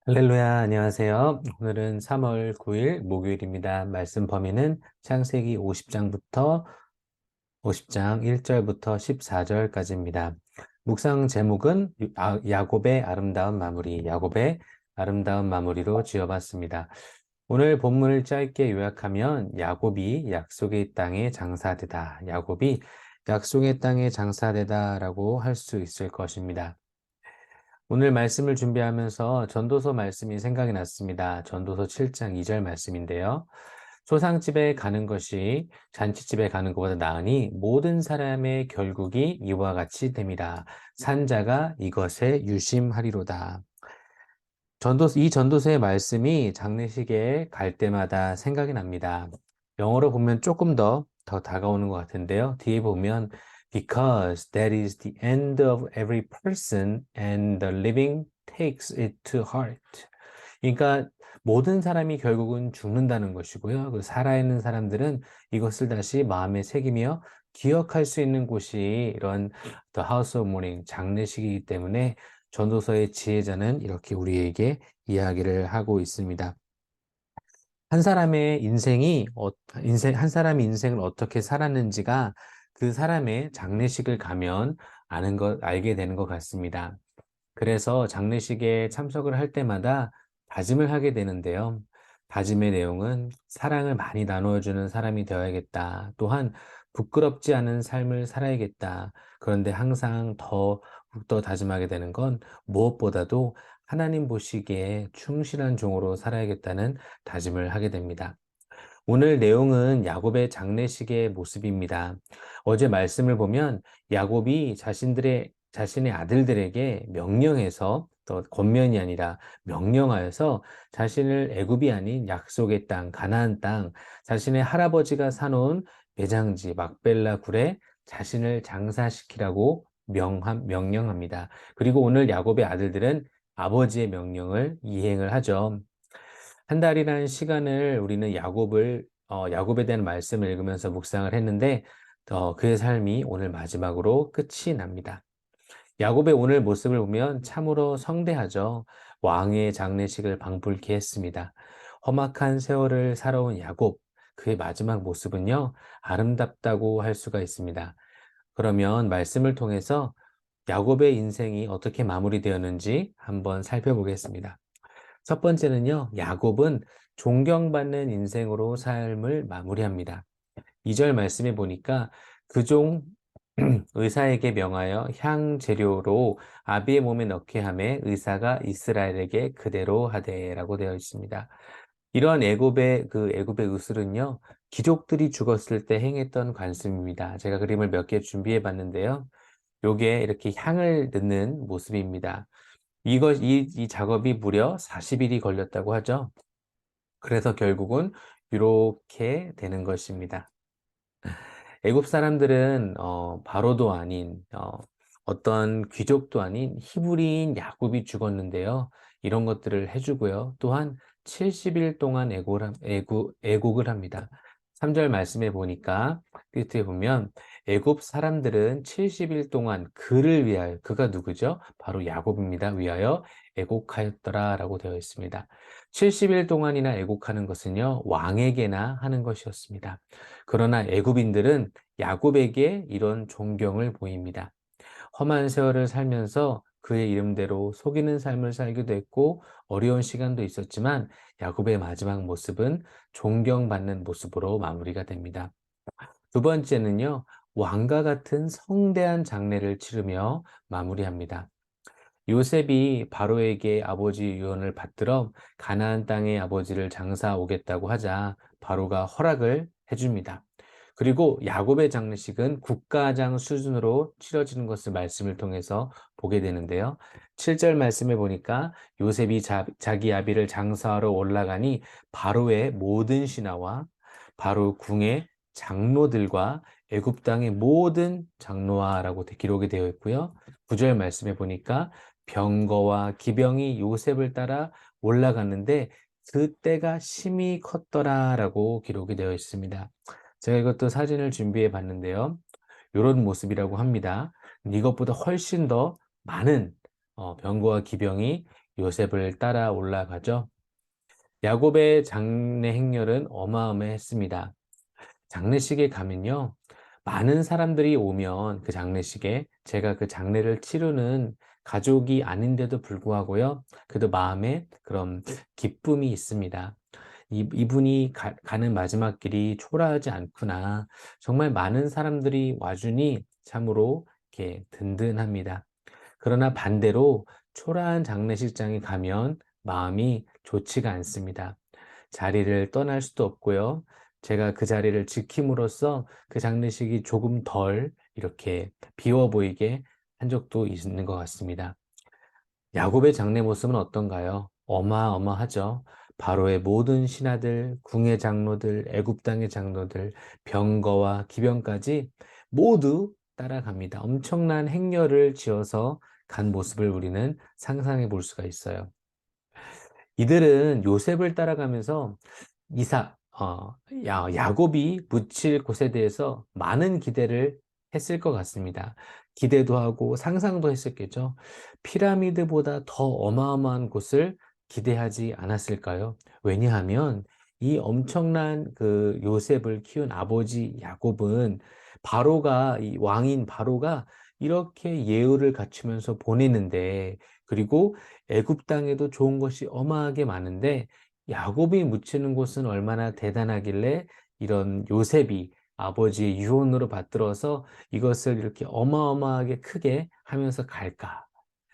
할렐루야, 안녕하세요. 오늘은 3월 9일 목요일입니다. 말씀 범위는 창세기 50장부터 50장 1절부터 14절까지입니다. 묵상 제목은 야곱의 아름다운 마무리, 야곱의 아름다운 마무리로 지어봤습니다. 오늘 본문을 짧게 요약하면 야곱이 약속의 땅에 장사되다, 야곱이 약속의 땅에 장사되다라고 할 수 있을 것입니다. 오늘 말씀을 준비하면서 전도서 말씀이 생각이 났습니다. 전도서 7장 2절 말씀인데요. 소상집에 가는 것이 잔치집에 가는 것보다 나으니 모든 사람의 결국이 이와 같이 됩니다. 산자가 이것에 유심하리로다. 이 전도서의 말씀이 장례식에 갈 때마다 생각이 납니다. 영어로 보면 조금 더 다가오는 것 같은데요. 뒤에 보면 Because that is the end of every person and the living takes it to heart. 그러니까 모든 사람이 결국은 죽는다는 것이고요. 그 살아있는 사람들은 이것을 다시 마음에 새기며 기억할 수 있는 곳이 이런 The House of Mourning, 장례식이기 때문에 전도서의 지혜자는 이렇게 우리에게 이야기를 하고 있습니다. 한 사람의 한 사람의 인생을 어떻게 살았는지가 그 사람의 장례식을 가면 알게 되는 것 같습니다. 그래서 장례식에 참석을 할 때마다 다짐을 하게 되는데요. 다짐의 내용은 사랑을 많이 나누어주는 사람이 되어야겠다. 또한 부끄럽지 않은 삶을 살아야겠다. 그런데 항상 더 다짐하게 되는 건 무엇보다도 하나님 보시기에 충실한 종으로 살아야겠다는 다짐을 하게 됩니다. 오늘 내용은 야곱의 장례식의 모습입니다. 어제 말씀을 보면 야곱이 자신의 아들들에게 명령해서 또 권면이 아니라 명령하여서 자신을 애굽이 아닌 약속의 땅, 가나안 땅, 자신의 할아버지가 사놓은 매장지 막벨라 굴에 자신을 장사시키라고 명령합니다. 그리고 오늘 야곱의 아들들은 아버지의 명령을 이행을 하죠. 한 달이라는 시간을 우리는 야곱에 대한 말씀을 읽으면서 묵상을 했는데, 그의 삶이 오늘 마지막으로 끝이 납니다. 야곱의 오늘 모습을 보면 참으로 성대하죠. 왕의 장례식을 방불케 했습니다. 험악한 세월을 살아온 야곱, 그의 마지막 모습은요, 아름답다고 할 수가 있습니다. 그러면 말씀을 통해서 야곱의 인생이 어떻게 마무리되었는지 한번 살펴보겠습니다. 첫 번째는요, 야곱은 존경받는 인생으로 삶을 마무리합니다. 2절 말씀해 보니까 그 종 의사에게 명하여 향 재료로 아비의 몸에 넣게 하매 의사가 이스라엘에게 그대로 하되라고 되어 있습니다. 이러한 애굽의 의술은요, 귀족들이 죽었을 때 행했던 관습입니다. 제가 그림을 몇 개 준비해 봤는데요. 요게 이렇게 향을 넣는 모습입니다. 이 작업이 무려 40일이 걸렸다고 하죠. 그래서 결국은 이렇게 되는 것입니다. 애굽 사람들은 바로도 아닌 어떤 귀족도 아닌 히브리인 야곱이 죽었는데요. 이런 것들을 해주고요. 또한 70일 동안 애국을 합니다. 3절 말씀해 보니까 끝에 보면 애굽 사람들은 70일 동안 그를 위하여, 그가 누구죠? 바로 야곱입니다. 위하여 애곡하였더라라고 되어 있습니다. 70일 동안이나 애곡하는 것은요, 왕에게나 하는 것이었습니다. 그러나 애굽인들은 야곱에게 이런 존경을 보입니다. 험한 세월을 살면서 그의 이름대로 속이는 삶을 살기도 했고 어려운 시간도 있었지만 야곱의 마지막 모습은 존경받는 모습으로 마무리가 됩니다. 두 번째는요, 왕과 같은 성대한 장례를 치르며 마무리합니다. 요셉이 바로에게 아버지 유언을 받들어 가나안 땅에 아버지를 장사 오겠다고 하자 바로가 허락을 해줍니다. 그리고 야곱의 장례식은 국가장 수준으로 치러지는 것을 말씀을 통해서 보게 되는데요. 7절 말씀에 보니까 요셉이 자기 아비를 장사하러 올라가니 바로의 모든 신하와 바로 궁의 장로들과 애굽 땅의 모든 장로와라고 기록이 되어 있고요. 9절 말씀에 보니까 병거와 기병이 요셉을 따라 올라갔는데 그때가 심히 컸더라라고 기록이 되어 있습니다. 제가 이것도 사진을 준비해 봤는데요. 이런 모습이라고 합니다. 이것보다 훨씬 더 많은 병거와 기병이 요셉을 따라 올라가죠. 야곱의 장래 행렬은 어마어마했습니다. 장례식에 가면요, 많은 사람들이 오면 그 장례식에 제가 그 장례를 치르는 가족이 아닌데도 불구하고요, 그래도 마음에 그런 기쁨이 있습니다. 이분이 가는 마지막 길이 초라하지 않구나. 정말 많은 사람들이 와주니 참으로 이렇게 든든합니다. 그러나 반대로 초라한 장례식장에 가면 마음이 좋지가 않습니다. 자리를 떠날 수도 없고요. 제가 그 자리를 지킴으로써 그 장례식이 조금 덜 이렇게 비워 보이게 한 적도 있는 것 같습니다. 야곱의 장례 모습은 어떤가요? 어마어마하죠. 바로의 모든 신하들, 궁의 장로들, 애굽 땅의 장로들, 병거와 기병까지 모두 따라갑니다. 엄청난 행렬을 지어서 간 모습을 우리는 상상해 볼 수가 있어요. 이들은 요셉을 따라가면서 야곱이 묻힐 곳에 대해서 많은 기대를 했을 것 같습니다. 기대도 하고 상상도 했었겠죠. 피라미드보다 더 어마어마한 곳을 기대하지 않았을까요? 왜냐하면 이 엄청난 그 요셉을 키운 아버지 야곱은 이 왕인 바로가 이렇게 예우를 갖추면서 보내는데, 그리고 애굽 땅에도 좋은 것이 어마하게 많은데 야곱이 묻히는 곳은 얼마나 대단하길래 이런 요셉이 아버지의 유언으로 받들어서 이것을 이렇게 어마어마하게 크게 하면서 갈까?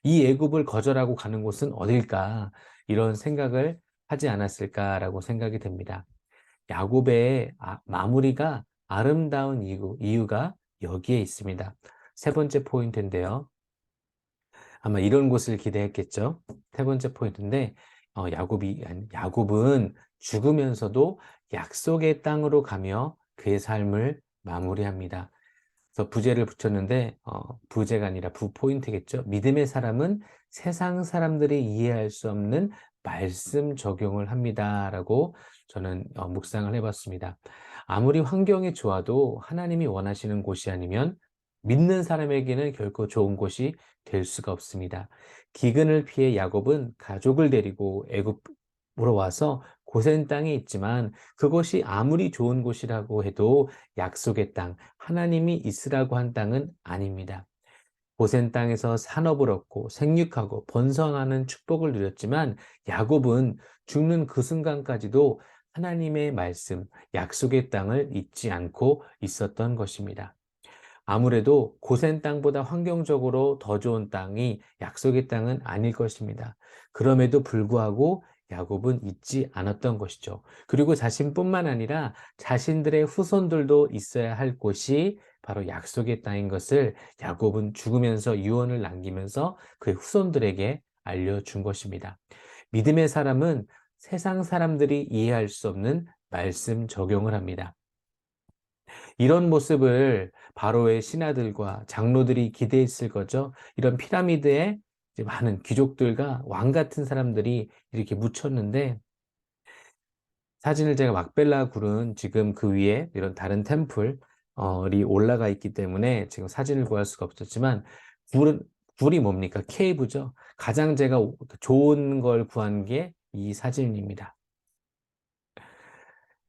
이 애굽을 거절하고 가는 곳은 어딜까? 이런 생각을 하지 않았을까라고 생각이 됩니다. 야곱의 마무리가 아름다운 이유가 여기에 있습니다. 세 번째 포인트인데요. 아마 이런 곳을 기대했겠죠. 세 번째 포인트인데, 야곱은 죽으면서도 약속의 땅으로 가며 그의 삶을 마무리합니다. 그래서 부제를 붙였는데, 부제가 아니라 부포인트겠죠. 믿음의 사람은 세상 사람들이 이해할 수 없는 말씀 적용을 합니다라고 저는 묵상을 해봤습니다. 아무리 환경이 좋아도 하나님이 원하시는 곳이 아니면 믿는 사람에게는 결코 좋은 곳이 될 수가 없습니다. 기근을 피해 야곱은 가족을 데리고 애굽으로 와서 고센 땅에 있지만 그것이 아무리 좋은 곳이라고 해도 약속의 땅, 하나님이 있으라고 한 땅은 아닙니다. 고센 땅에서 산업을 얻고 생육하고 번성하는 축복을 누렸지만 야곱은 죽는 그 순간까지도 하나님의 말씀, 약속의 땅을 잊지 않고 있었던 것입니다. 아무래도 고센 땅보다 환경적으로 더 좋은 땅이 약속의 땅은 아닐 것입니다. 그럼에도 불구하고 야곱은 잊지 않았던 것이죠. 그리고 자신뿐만 아니라 자신들의 후손들도 있어야 할 곳이 바로 약속의 땅인 것을 야곱은 죽으면서 유언을 남기면서 그의 후손들에게 알려준 것입니다. 믿음의 사람은 세상 사람들이 이해할 수 없는 말씀 적용을 합니다. 이런 모습을 바로의 신하들과 장로들이 기대했을 거죠. 이런 피라미드에 이제 많은 귀족들과 왕 같은 사람들이 이렇게 묻혔는데, 사진을 제가 막벨라 굴은 지금 그 위에 이런 다른 템플이 올라가 있기 때문에 지금 사진을 구할 수가 없었지만, 굴이 뭡니까? 케이브죠. 가장 제가 좋은 걸 구한 게 이 사진입니다.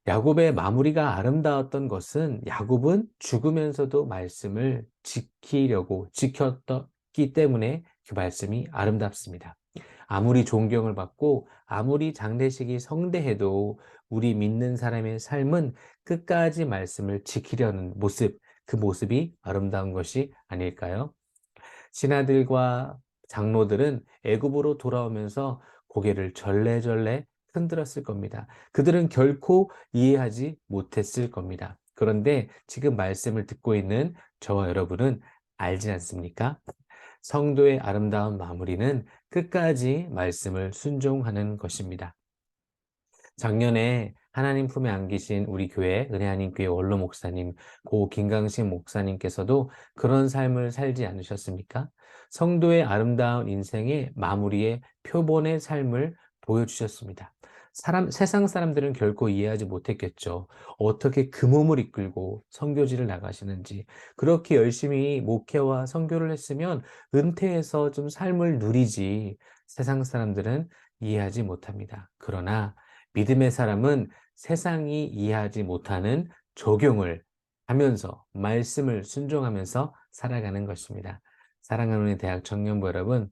야곱의 마무리가 아름다웠던 것은 야곱은 죽으면서도 말씀을 지켰기 때문에 그 말씀이 아름답습니다. 아무리 존경을 받고 아무리 장례식이 성대해도 우리 믿는 사람의 삶은 끝까지 말씀을 지키려는 모습, 그 모습이 아름다운 것이 아닐까요? 신하들과 장로들은 애굽으로 돌아오면서 고개를 절레절레 흔들었을 겁니다. 그들은 결코 이해하지 못했을 겁니다. 그런데 지금 말씀을 듣고 있는 저와 여러분은 알지 않습니까? 성도의 아름다운 마무리는 끝까지 말씀을 순종하는 것입니다. 작년에 하나님 품에 안기신 우리 교회 은혜하님교회 원로 목사님 고 김강식 목사님께서도 그런 삶을 살지 않으셨습니까? 성도의 아름다운 인생의 마무리의 표본의 삶을 보여주셨습니다. 세상 사람들은 결코 이해하지 못했겠죠. 어떻게 그 몸을 이끌고 선교지를 나가시는지. 그렇게 열심히 목회와 선교를 했으면 은퇴해서 좀 삶을 누리지. 세상 사람들은 이해하지 못합니다. 그러나 믿음의 사람은 세상이 이해하지 못하는 적용을 하면서 말씀을 순종하면서 살아가는 것입니다. 사랑하는 우리 대학 청년부 여러분,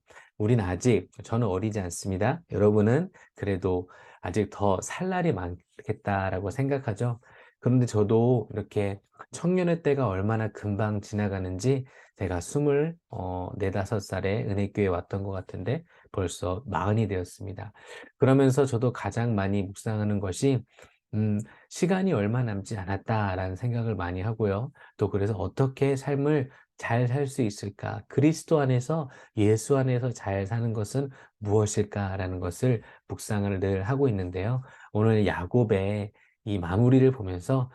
저는 어리지 않습니다. 여러분은 그래도 아직 더 살 날이 많겠다라고 생각하죠. 그런데 저도 이렇게 청년의 때가 얼마나 금방 지나가는지 제가 네다섯 살에 은혜교회에 왔던 것 같은데 벌써 마흔이 되었습니다. 그러면서 저도 가장 많이 묵상하는 것이 음, 시간이 얼마 남지 않았다라는 생각을 많이 하고요. 또 그래서 어떻게 삶을 잘 살 수 있을까? 그리스도 안에서 예수 안에서 잘 사는 것은 무엇일까라는 것을 묵상을 늘 하고 있는데요. 오늘 야곱의 이 마무리를 보면서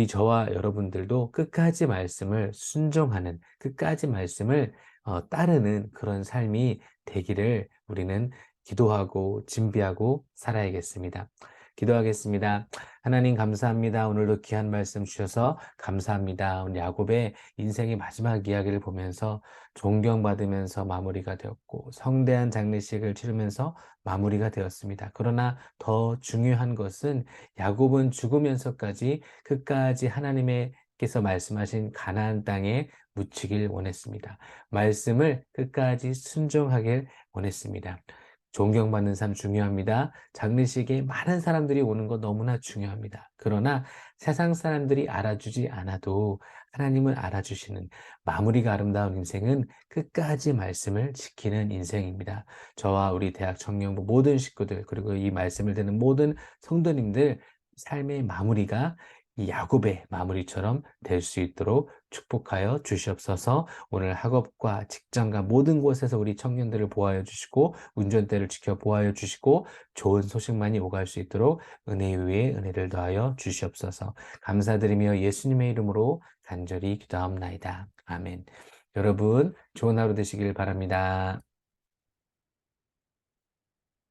저와 여러분들도 끝까지 말씀을 순종하는, 끝까지 말씀을 따르는 그런 삶이 되기를 우리는 기도하고 준비하고 살아야겠습니다. 기도하겠습니다. 하나님 감사합니다. 오늘도 귀한 말씀 주셔서 감사합니다. 오늘 야곱의 인생의 마지막 이야기를 보면서 존경받으면서 마무리가 되었고 성대한 장례식을 치르면서 마무리가 되었습니다. 그러나 더 중요한 것은 야곱은 죽으면서까지 끝까지 하나님께서 말씀하신 가나안 땅에 묻히길 원했습니다. 말씀을 끝까지 순종하길 원했습니다. 존경받는 삶 중요합니다. 장례식에 많은 사람들이 오는 거 너무나 중요합니다. 그러나 세상 사람들이 알아주지 않아도 하나님을 알아주시는 마무리가 아름다운 인생은 끝까지 말씀을 지키는 인생입니다. 저와 우리 대학 청년부 모든 식구들 그리고 이 말씀을 듣는 모든 성도님들 삶의 마무리가 이 야곱의 마무리처럼 될 수 있도록 축복하여 주시옵소서. 오늘 학업과 직장과 모든 곳에서 우리 청년들을 보호하여 주시고 운전대를 지켜 보호하여 주시고 좋은 소식만이 오갈 수 있도록 은혜 위에 은혜를 더하여 주시옵소서. 감사드리며 예수님의 이름으로 간절히 기도하옵나이다. 아멘. 여러분 좋은 하루 되시길 바랍니다.